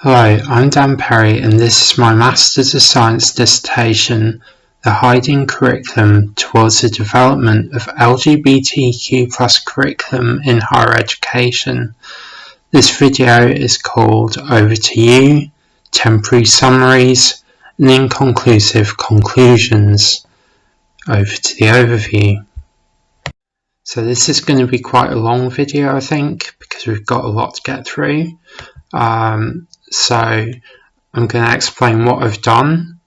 Hello, I'm Dan Perry and this is my Masters of Science dissertation, The Hiding Curriculum Towards the Development of LGBTQ Curriculum in Higher Education. This video is called Over to You, Temporary Summaries and Inconclusive Conclusions. Over to the overview. So this is going to be quite a long video, I think, because we've got a lot to get through. So I'm going to explain what I've done,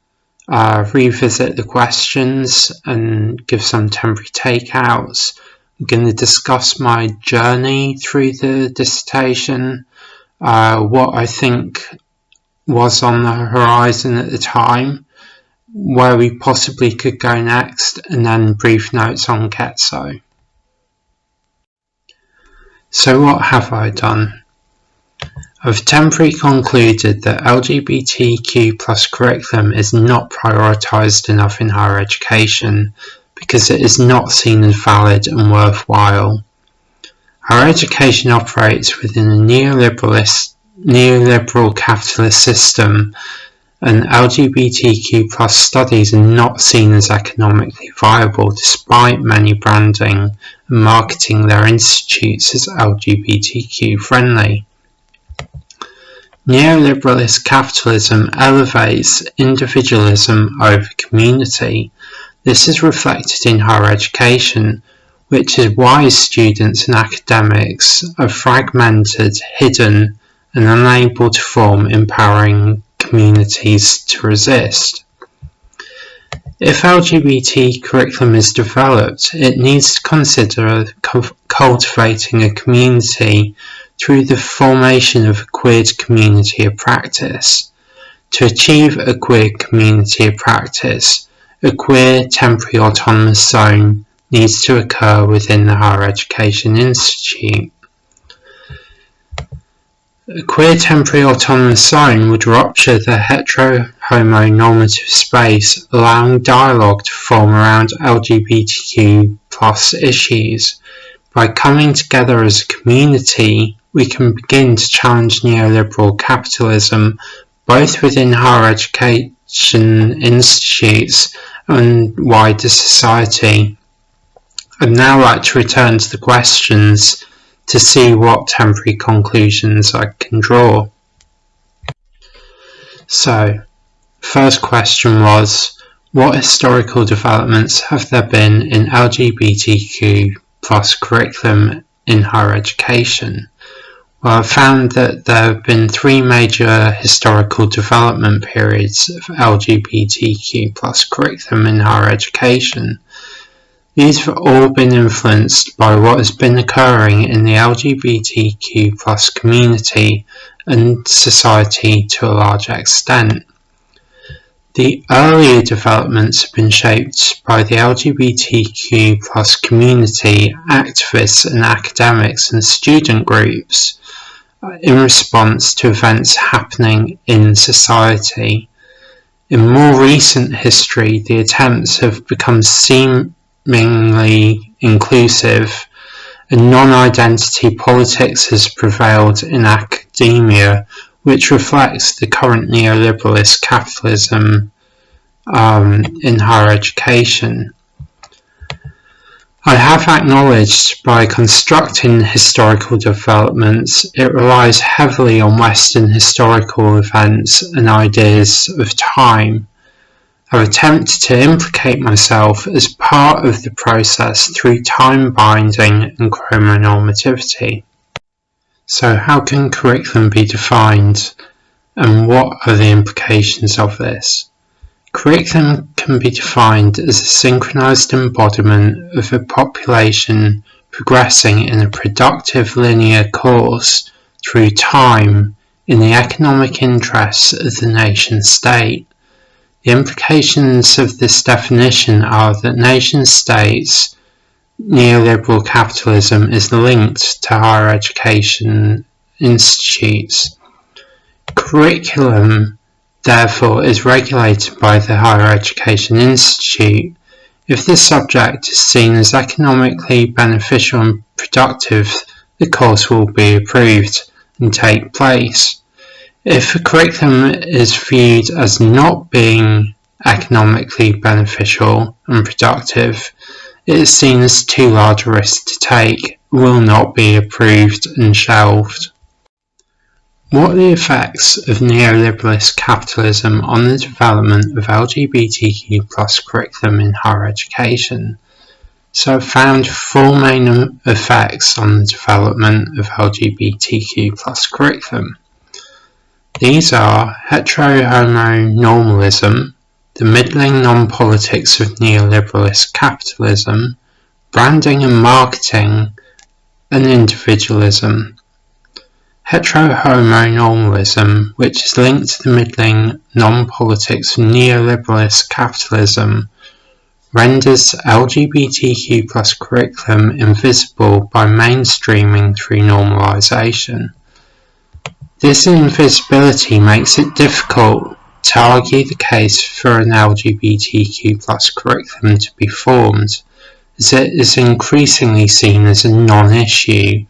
revisit the questions and give some temporary takeouts. I'm going to discuss my journey through the dissertation, what I think was on the horizon at the time, where we possibly could go next, and then brief notes on Ketso. So what have I done? I've temporarily concluded that LGBTQ curriculum is not prioritised enough in higher education because it is not seen as valid and worthwhile. Higher education operates within a neoliberal capitalist system, and LGBTQ studies are not seen as economically viable despite many branding and marketing their institutes as LGBTQ friendly. Neoliberalist capitalism elevates individualism over community. This is reflected in higher education, which is why students and academics are fragmented, hidden, and unable to form empowering communities to resist. If LGBT curriculum is developed, it needs to consider cultivating a community through the formation of a queered community of practice. To achieve a queer community of practice, a queer temporary autonomous zone needs to occur within the higher education institute. A queer temporary autonomous zone would rupture the hetero-homo-normative space, allowing dialogue to form around LGBTQ issues. By coming together as a community, we can begin to challenge neoliberal capitalism both within higher education institutes and wider society. I'd now like to return to the questions to see what temporary conclusions I can draw. So, first question was, what historical developments have there been in LGBTQ curriculum in higher education? Well, I've found that there have been three major historical development periods of LGBTQ curriculum in higher education. These have all been influenced by what has been occurring in the LGBTQ community and society to a large extent. The earlier developments have been shaped by the LGBTQ community, activists and academics and student groups in response to events happening in society. In more recent history, the attempts have become seemingly inclusive, and non-identity politics has prevailed in academia, which reflects the current neoliberalist capitalism in higher education. I have acknowledged by constructing historical developments, it relies heavily on Western historical events and ideas of time. I've attempted to implicate myself as part of the process through time binding and chromonormativity. So how can curriculum be defined, and what are the implications of this? Curriculum can be defined as a synchronized embodiment of a population progressing in a productive linear course through time in the economic interests of the nation-state. The implications of this definition are that nation-states' neoliberal capitalism is linked to higher education institutes. Curriculum, therefore, is regulated by the Higher Education Institute. If this subject is seen as economically beneficial and productive, the course will be approved and take place. If a curriculum is viewed as not being economically beneficial and productive, it is seen as too large a risk to take, will not be approved and shelved. What are the effects of neoliberalist capitalism on the development of LGBTQ curriculum in higher education? So I've found four main effects on the development of LGBTQ curriculum. These are hetero-homo-normalism, the middling non-politics of neoliberalist capitalism, branding and marketing, and individualism. Hetero-homo-normalism, which is linked to the middling non-politics of neoliberalist capitalism, renders LGBTQ curriculum invisible by mainstreaming through normalisation. This invisibility makes it difficult to argue the case for an LGBTQ curriculum to be formed, as it is increasingly seen as a non-issue,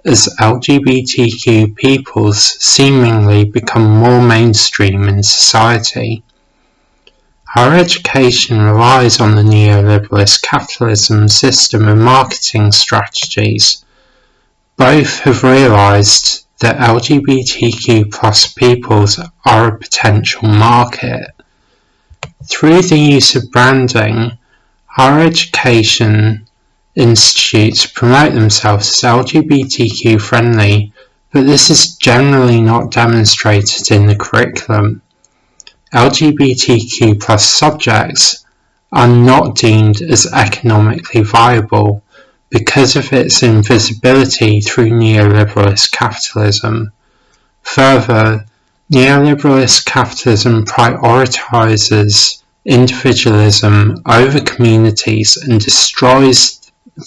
as LGBTQ peoples seemingly become more mainstream in society. Higher education relies on the neoliberalist capitalism system and marketing strategies. Both have realised that LGBTQ peoples are a potential market. Through the use of branding, higher education institutes promote themselves as LGBTQ friendly, but this is generally not demonstrated in the curriculum. LGBTQ subjects are not deemed as economically viable because of its invisibility through neoliberalist capitalism. Further, neoliberalist capitalism prioritizes individualism over communities and destroys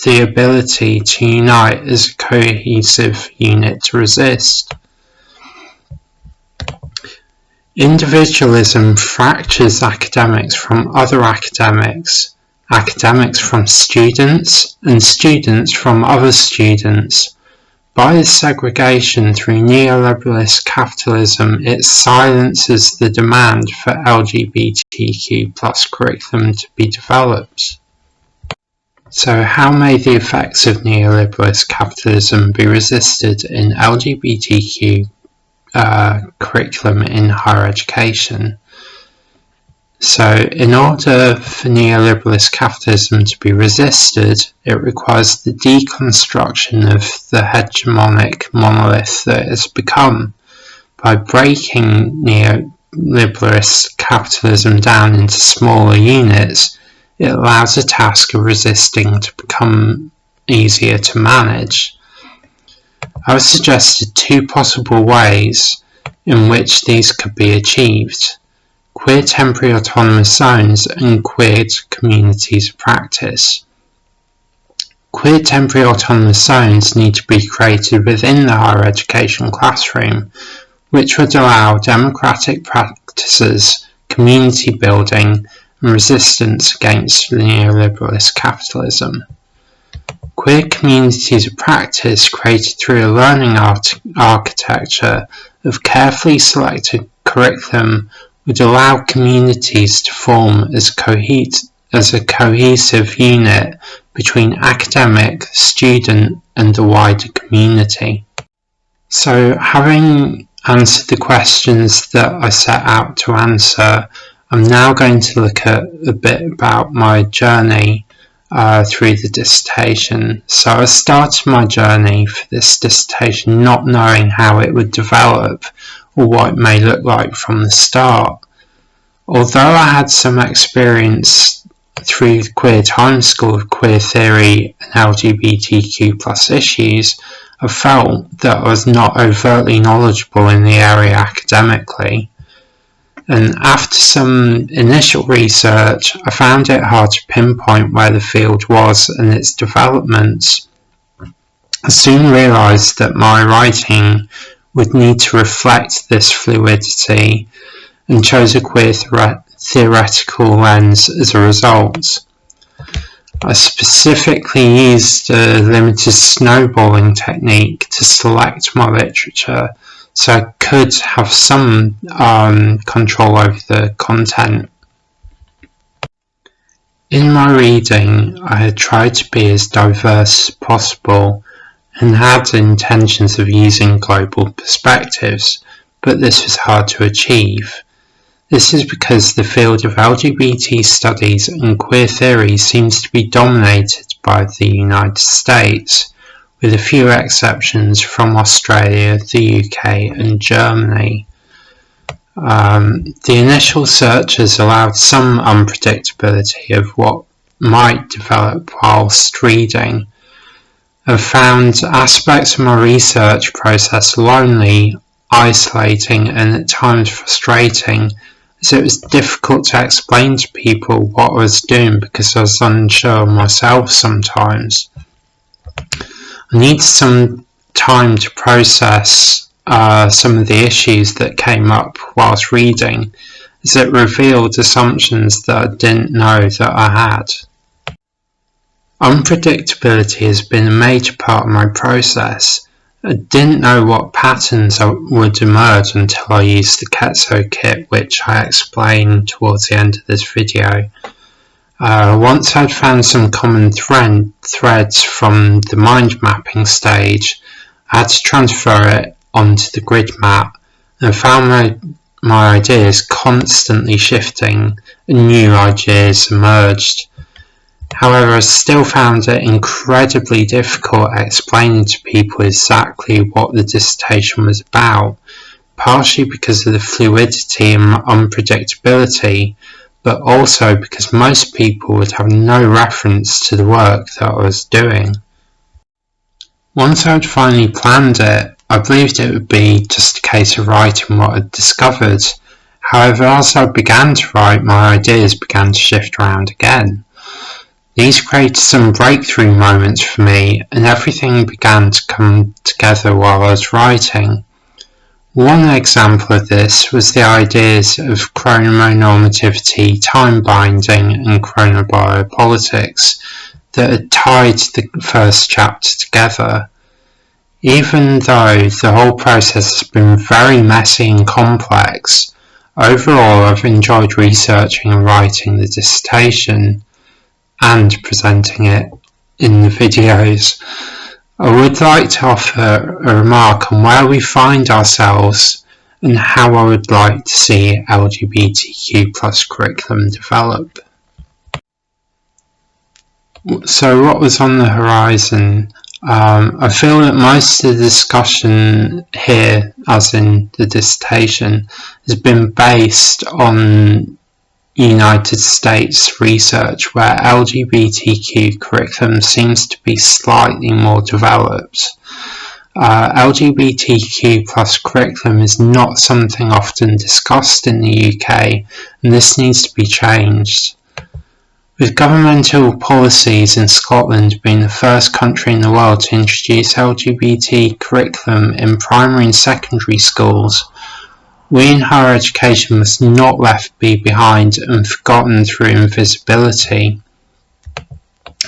the ability to unite as a cohesive unit to resist. Individualism fractures academics from other academics, academics from students, and students from other students. By this segregation through neoliberalist capitalism, it silences the demand for LGBTQ curriculum to be developed. So how may the effects of neoliberalist capitalism be resisted in LGBTQ curriculum in higher education? So in order for neoliberalist capitalism to be resisted, it requires the deconstruction of the hegemonic monolith that it has become. By breaking neoliberalist capitalism down into smaller units, it allows the task of resisting to become easier to manage. I've suggested two possible ways in which these could be achieved: queer temporary autonomous zones and queer communities of practice. Queer temporary autonomous zones need to be created within the higher education classroom, which would allow democratic practices, community building, and resistance against neoliberalist capitalism. Queer communities of practice created through a learning architecture of carefully selected curriculum would allow communities to form as a cohesive unit between academic, student, and the wider community. So, having answered the questions that I set out to answer, I'm now going to look at a bit about my journey through the dissertation. So I started my journey for this dissertation not knowing how it would develop or what it may look like from the start. Although I had some experience through the Queer Time School of Queer Theory and LGBTQ issues, I felt that I was not overtly knowledgeable in the area academically. And after some initial research, I found it hard to pinpoint where the field was and its developments. I soon realised that my writing would need to reflect this fluidity and chose a queer theoretical lens as a result. I specifically used a limited snowballing technique to select my literature so I could have some control over the content. In my reading, I had tried to be as diverse as possible and had intentions of using global perspectives, but this was hard to achieve. This is because the field of LGBT studies and queer theory seems to be dominated by the United States, with a few exceptions from Australia, the UK and Germany. The initial searches allowed some unpredictability of what might develop whilst reading. I've found aspects of my research process lonely, isolating and at times frustrating, as it was difficult to explain to people what I was doing because I was unsure myself sometimes. I needed some time to process some of the issues that came up whilst reading, as it revealed assumptions that I didn't know that I had. Unpredictability has been a major part of my process. I didn't know what patterns would emerge until I used the Ketso kit, which I explain towards the end of this video. Once I'd found some common threads from the mind mapping stage, I had to transfer it onto the grid map, and I found my ideas constantly shifting and new ideas emerged. However, I still found it incredibly difficult explaining to people exactly what the dissertation was about, partially because of the fluidity and unpredictability, but also because most people would have no reference to the work that I was doing. Once I had finally planned it, I believed it would be just a case of writing what I'd discovered. However, as I began to write, my ideas began to shift around again. These created some breakthrough moments for me, and everything began to come together while I was writing. One example of this was the ideas of chrononormativity, time binding, and chronobiopolitics that had tied the first chapter together. Even though the whole process has been very messy and complex, overall I've enjoyed researching and writing the dissertation and presenting it in the videos. I would like to offer a remark on where we find ourselves and how I would like to see LGBTQ+ curriculum develop. So what was on the horizon? I feel that most of the discussion here, as in the dissertation, has been based on United States research where LGBTQ curriculum seems to be slightly more developed. LGBTQ+ curriculum is not something often discussed in the UK, and this needs to be changed. With governmental policies in Scotland being the first country in the world to introduce LGBT curriculum in primary and secondary schools, we in higher education must not be left behind and forgotten through invisibility.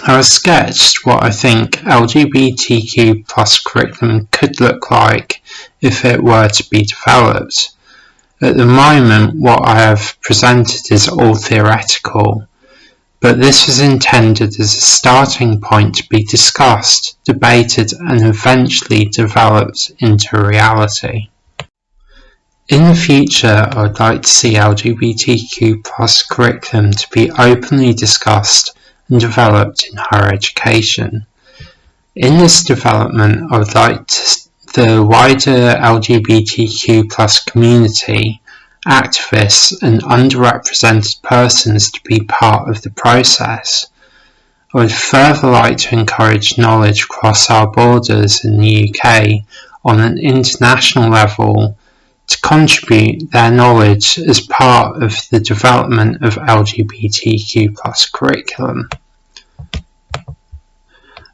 I have sketched what I think LGBTQ+ curriculum could look like if it were to be developed. At the moment, what I have presented is all theoretical, but this is intended as a starting point to be discussed, debated, and eventually developed into reality. In the future, I would like to see LGBTQ+ curriculum to be openly discussed and developed in higher education. In this development, I would like the wider LGBTQ+ community, activists and underrepresented persons to be part of the process. I would further like to encourage knowledge across our borders in the UK on an international level to contribute their knowledge as part of the development of LGBTQ+ curriculum.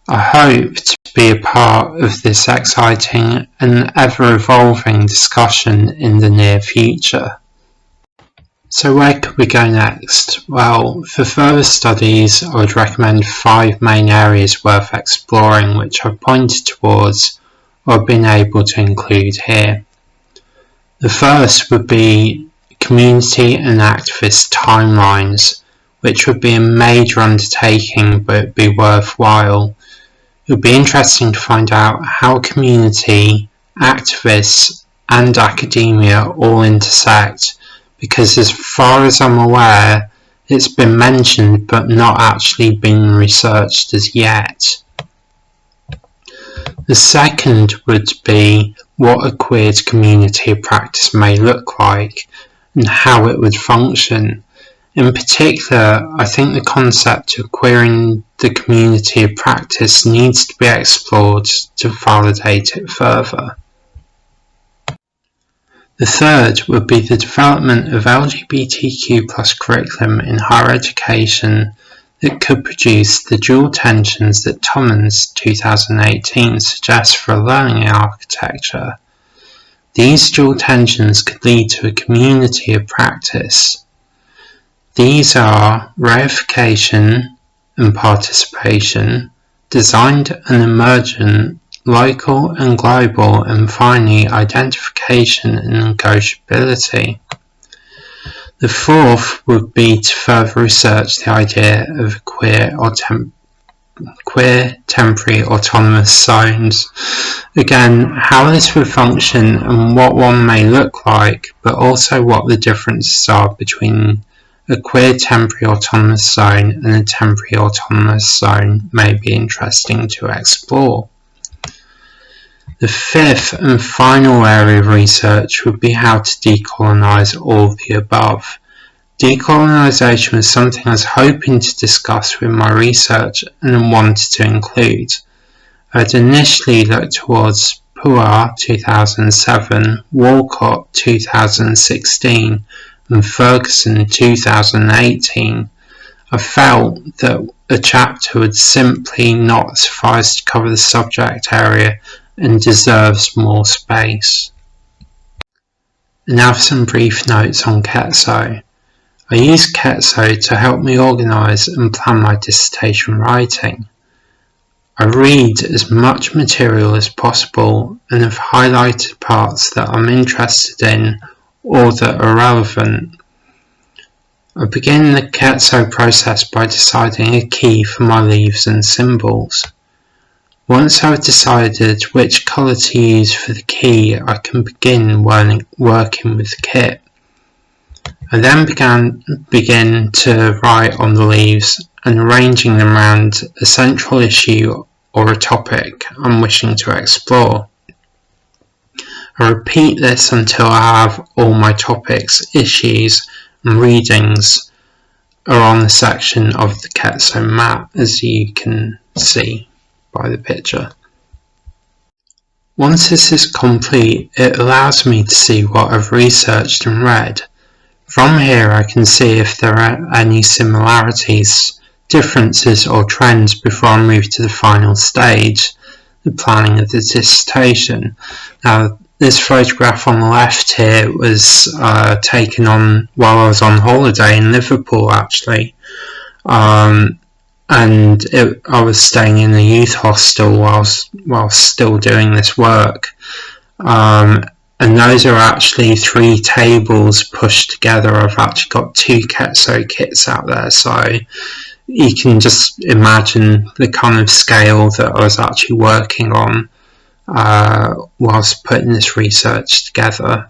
I hope to be a part of this exciting and ever-evolving discussion in the near future. So where could we go next? Well, for further studies, I would recommend 5 main areas worth exploring, which I've pointed towards or been able to include here. The first would be community and activist timelines, which would be a major undertaking but be worthwhile. It would be interesting to find out how community, activists and academia all intersect, because as far as I'm aware, it's been mentioned but not actually been researched as yet. The second would be what a queered community of practice may look like and how it would function. In particular, I think the concept of queering the community of practice needs to be explored to validate it further. The third would be the development of LGBTQ+ curriculum in higher education that could produce the dual tensions that Tommen's 2018 suggests for a learning architecture. These dual tensions could lead to a community of practice. These are reification and participation, designed and emergent, local and global, and finally identification and negotiability. The fourth would be to further research the idea of queer temporary autonomous zones. Again, how this would function and what one may look like, but also what the differences are between a queer temporary autonomous zone and a temporary autonomous zone may be interesting to explore. The fifth and final area of research would be how to decolonise all of the above. Decolonisation was something I was hoping to discuss with my research and wanted to include. I had initially looked towards Puar 2007, Walcott 2016 and Ferguson 2018. I felt that a chapter would simply not suffice to cover the subject area and deserves more space. And now for some brief notes on Ketso. I used Ketso to help me organise and plan my dissertation writing. I read as much material as possible and have highlighted parts that I'm interested in or that are relevant. I begin the Ketso process by deciding a key for my leaves and symbols. Once I've decided which colour to use for the key, I can begin working with the kit. I then begin to write on the leaves and arranging them around a central issue or a topic I'm wishing to explore. I repeat this until I have all my topics, issues and readings are on the section of the Ketso map, as you can see by the picture. Once this is complete, it allows me to see what I've researched and read. From here I can see if there are any similarities, differences or trends before I move to the final stage, the planning of the dissertation. Now, this photograph on the left here was taken on while I was on holiday in Liverpool actually, and I was staying in a youth hostel while still doing this work, and those are actually 3 tables pushed together. I've actually got 2 Ketso kits out there, so you can just imagine the kind of scale that I was actually working on whilst putting this research together.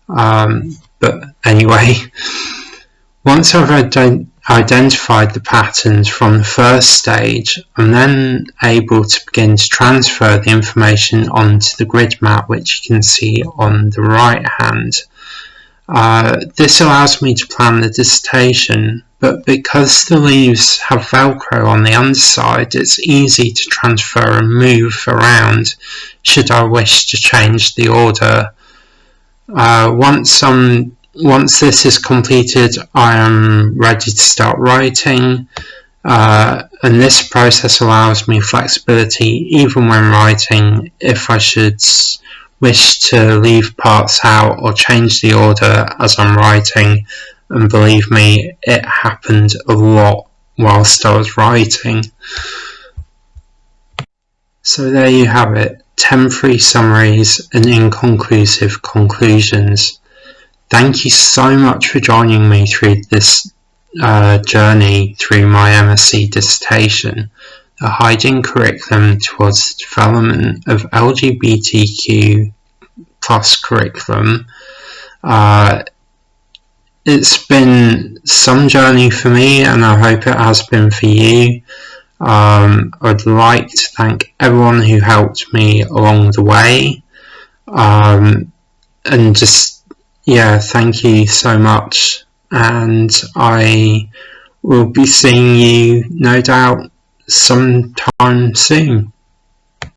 But anyway, once I've identified the patterns from the first stage, I'm then able to begin to transfer the information onto the grid map, which you can see on the right hand. This allows me to plan the dissertation, but because the leaves have Velcro on the underside, it's easy to transfer and move around should I wish to change the order. Once this is completed, I am ready to start writing, and this process allows me flexibility even when writing if I should wish to leave parts out or change the order as I'm writing, and believe me, it happened a lot whilst I was writing. So there you have it, temporary summaries and inconclusive conclusions. Thank you so much for joining me through this journey through my MSc dissertation, the Hygiene Curriculum towards the Development of LGBTQ plus Curriculum. It's been some journey for me, and I hope it has been for you. I'd like to thank everyone who helped me along the way, and just, thank you so much, and I will be seeing you, no doubt, sometime soon.